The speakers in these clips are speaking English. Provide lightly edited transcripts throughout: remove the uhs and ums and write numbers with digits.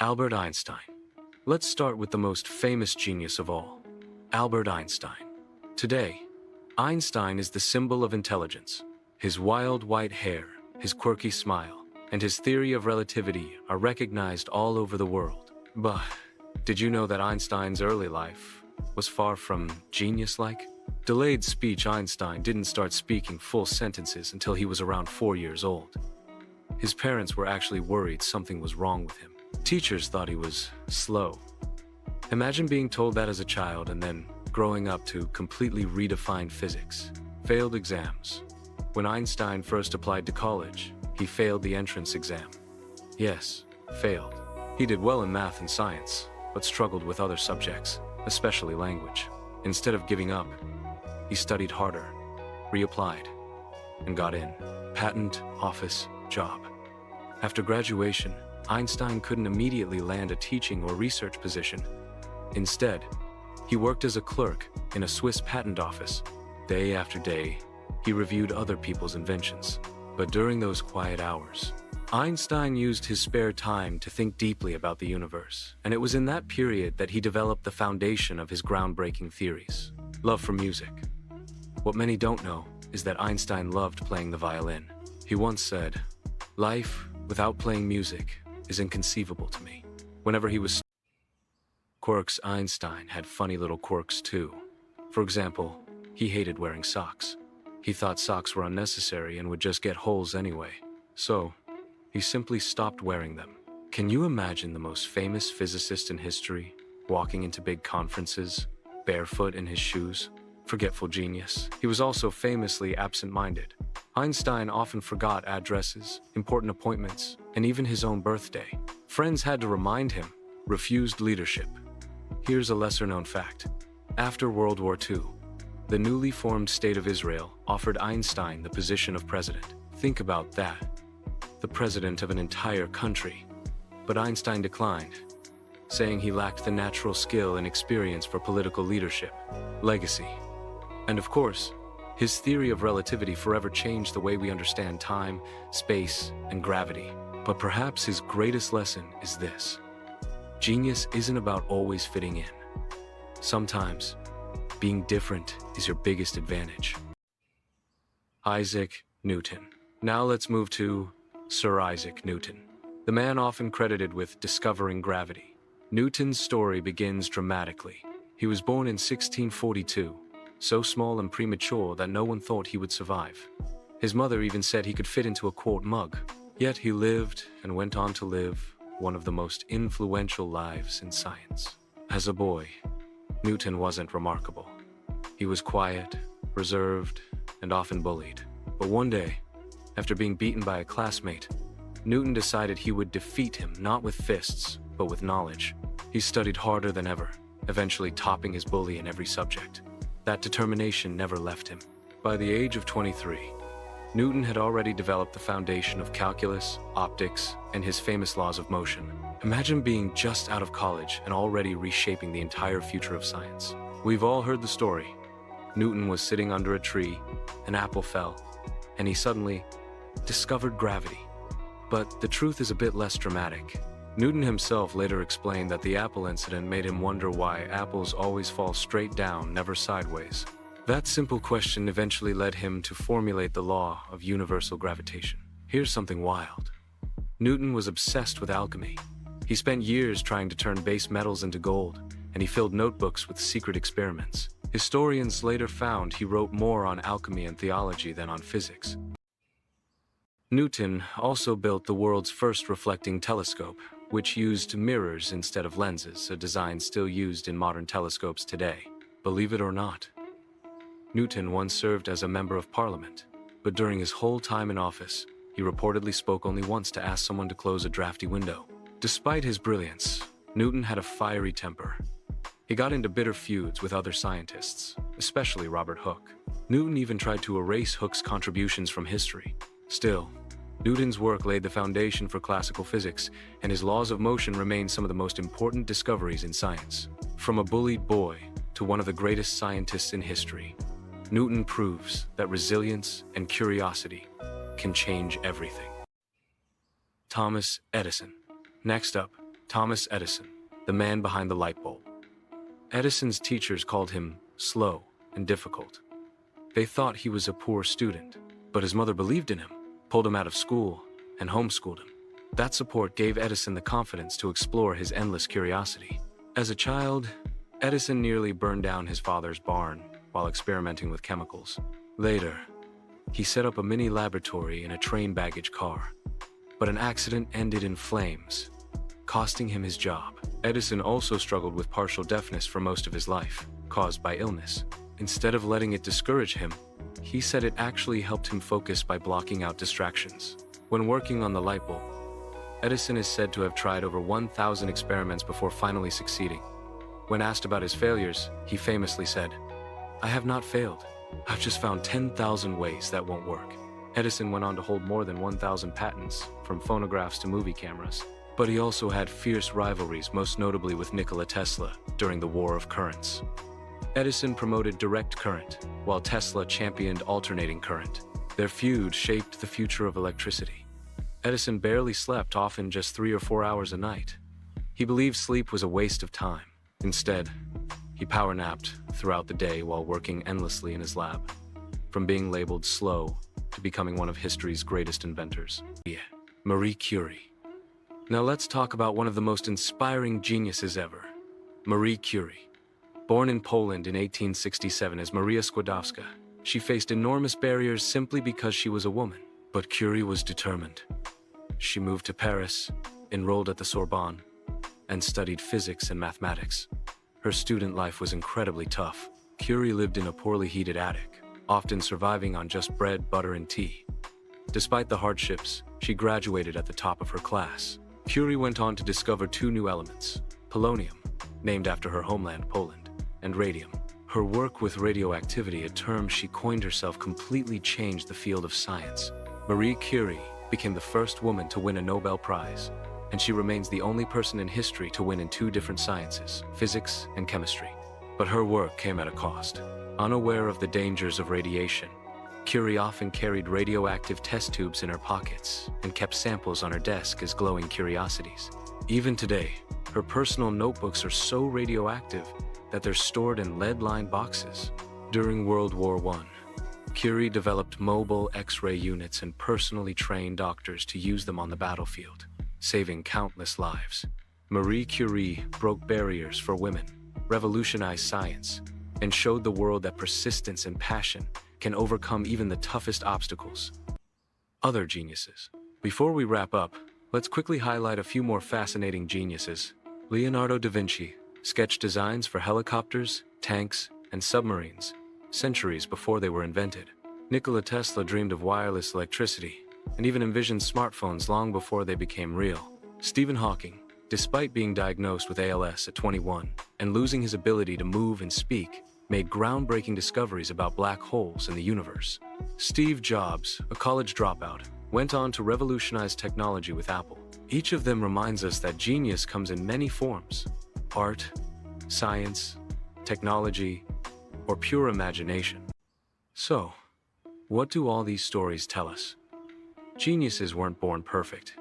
Albert Einstein. Let's start with the most famous genius of all, Albert Einstein. Today, Einstein is the symbol of intelligence. His wild white hair, his quirky smile, and his theory of relativity are recognized all over the world. But did you know that Einstein's early life was far from genius-like? Delayed speech Einstein didn't start speaking full sentences until he was around 4 years old. His parents were actually worried something was wrong with him. Teachers thought he was slow. Imagine being told that as a child and then growing up to completely redefine physics. Failed exams. When Einstein first applied to college, he failed the entrance exam. Yes, failed. He did well in math and science, but struggled with other subjects, especially language. Instead of giving up, he studied harder, reapplied, and got in. Patent office job. After graduation, Einstein couldn't immediately land a teaching or research position. Instead, he worked as a clerk in a Swiss patent office. Day after day, he reviewed other people's inventions. But during those quiet hours, Einstein used his spare time to think deeply about the universe, and it was in that period that he developed the foundation of his groundbreaking theories. Love for music. What many don't know is that Einstein loved playing the violin. He once said, "Life without playing music is inconceivable to me." Whenever he was quirks, Einstein had funny little quirks too. For example, he hated wearing socks. He thought socks were unnecessary and would just get holes anyway. So, he simply stopped wearing them. Can you imagine the most famous physicist in history walking into big conferences, barefoot in his shoes? Forgetful genius. He was also famously absent-minded. Einstein often forgot addresses, important appointments, and even his own birthday. Friends had to remind him, refused leadership. Here's a lesser-known fact. After World War II, the newly formed state of Israel offered Einstein the position of president. Think about that. The president of an entire country. But Einstein declined, saying he lacked the natural skill and experience for political leadership. Legacy. And of course, his theory of relativity forever changed the way we understand time, space, and gravity. But perhaps his greatest lesson is this. Genius isn't about always fitting in. Sometimes, being different is your biggest advantage. Isaac Newton. Now let's move to Sir Isaac Newton, the man often credited with discovering gravity. Newton's story begins dramatically. He was born in 1642, so small and premature that no one thought he would survive. His mother even said he could fit into a quart mug. Yet he lived and went on to live one of the most influential lives in science. As a boy, Newton wasn't remarkable. He was quiet, reserved, and often bullied. But one day, after being beaten by a classmate, Newton decided he would defeat him not with fists, but with knowledge. He studied harder than ever, eventually topping his bully in every subject. That determination never left him. By the age of 23, Newton had already developed the foundation of calculus, optics, and his famous laws of motion. Imagine being just out of college and already reshaping the entire future of science. We've all heard the story. Newton was sitting under a tree, an apple fell, and he suddenly discovered gravity. But the truth is a bit less dramatic. Newton himself later explained that the apple incident made him wonder why apples always fall straight down, never sideways. That simple question eventually led him to formulate the law of universal gravitation. Here's something wild. Newton was obsessed with alchemy. He spent years trying to turn base metals into gold, and he filled notebooks with secret experiments. Historians later found he wrote more on alchemy and theology than on physics. Newton also built the world's first reflecting telescope, which used mirrors instead of lenses, a design still used in modern telescopes today. Believe it or not, Newton once served as a member of parliament, but during his whole time in office, he reportedly spoke only once to ask someone to close a drafty window. Despite his brilliance, Newton had a fiery temper. He got into bitter feuds with other scientists, especially Robert Hooke. Newton even tried to erase Hooke's contributions from history. Still, Newton's work laid the foundation for classical physics, and his laws of motion remain some of the most important discoveries in science. From a bullied boy to one of the greatest scientists in history, Newton proves that resilience and curiosity can change everything. Thomas Edison. Next up, Thomas Edison, the man behind the light bulb. Edison's teachers called him slow and difficult. They thought he was a poor student, but his mother believed in him, pulled him out of school, and homeschooled him. That support gave Edison the confidence to explore his endless curiosity. As a child, Edison nearly burned down his father's barn while experimenting with chemicals. Later, he set up a mini laboratory in a train baggage car, but an accident ended in flames, costing him his job. Edison also struggled with partial deafness for most of his life, caused by illness. Instead of letting it discourage him, he said it actually helped him focus by blocking out distractions. When working on the light bulb, Edison is said to have tried over 1,000 experiments before finally succeeding. When asked about his failures, he famously said, "I have not failed. I've just found 10,000 ways that won't work." Edison went on to hold more than 1,000 patents, from phonographs to movie cameras. But he also had fierce rivalries, most notably with Nikola Tesla during the War of Currents. Edison promoted direct current, while Tesla championed alternating current. Their feud shaped the future of electricity. Edison barely slept, often just 3 or 4 hours a night. He believed sleep was a waste of time. Instead, he power napped throughout the day while working endlessly in his lab. From being labeled slow to becoming one of history's greatest inventors. Marie Curie. Now let's talk about one of the most inspiring geniuses ever, Marie Curie. Born in Poland in 1867 as Maria Skłodowska, she faced enormous barriers simply because she was a woman. But Curie was determined. She moved to Paris, enrolled at the Sorbonne, and studied physics and mathematics. Her student life was incredibly tough. Curie lived in a poorly heated attic, often surviving on just bread, butter, and tea. Despite the hardships, she graduated at the top of her class. Curie went on to discover 2 new elements: polonium, named after her homeland Poland, and radium. Her work with radioactivity, a term she coined herself, completely changed the field of science. Marie Curie became the first woman to win a Nobel Prize, and she remains the only person in history to win in 2 different sciences, physics and chemistry. But her work came at a cost. Unaware of the dangers of radiation, Curie often carried radioactive test tubes in her pockets and kept samples on her desk as glowing curiosities. Even today, her personal notebooks are so radioactive that they're stored in lead-lined boxes. During World War I, Curie developed mobile X-ray units and personally trained doctors to use them on the battlefield, saving countless lives. Marie Curie broke barriers for women, revolutionized science, and showed the world that persistence and passion can overcome even the toughest obstacles. Other geniuses. Before we wrap up, let's quickly highlight a few more fascinating geniuses. Leonardo da Vinci sketched designs for helicopters, tanks, and submarines centuries before they were invented. Nikola Tesla dreamed of wireless electricity and even envisioned smartphones long before they became real. Stephen Hawking, despite being diagnosed with ALS at 21 and losing his ability to move and speak, made groundbreaking discoveries about black holes in the universe. Steve Jobs, a college dropout, went on to revolutionize technology with Apple. Each of them reminds us that genius comes in many forms: art, science, technology, or pure imagination. So, what do all these stories tell us? Geniuses weren't born perfect.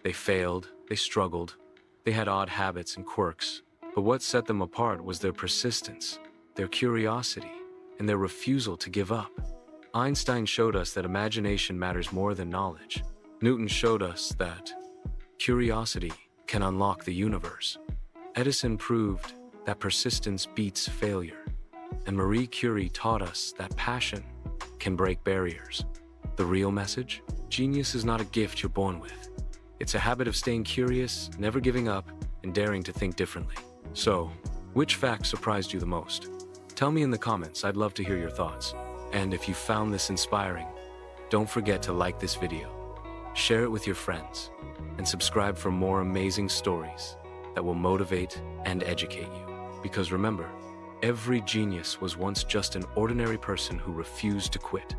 They failed, they struggled, they had odd habits and quirks, but what set them apart was their persistence, their curiosity, and their refusal to give up. Einstein showed us that imagination matters more than knowledge. Newton showed us that curiosity can unlock the universe. Edison proved that persistence beats failure. And Marie Curie taught us that passion can break barriers. The real message? Genius is not a gift you're born with. It's a habit of staying curious, never giving up, and daring to think differently. So, which fact surprised you the most? Tell me in the comments. I'd love to hear your thoughts. And if you found this inspiring, don't forget to like this video, share it with your friends, and subscribe for more amazing stories that will motivate and educate you. Because remember, every genius was once just an ordinary person who refused to quit.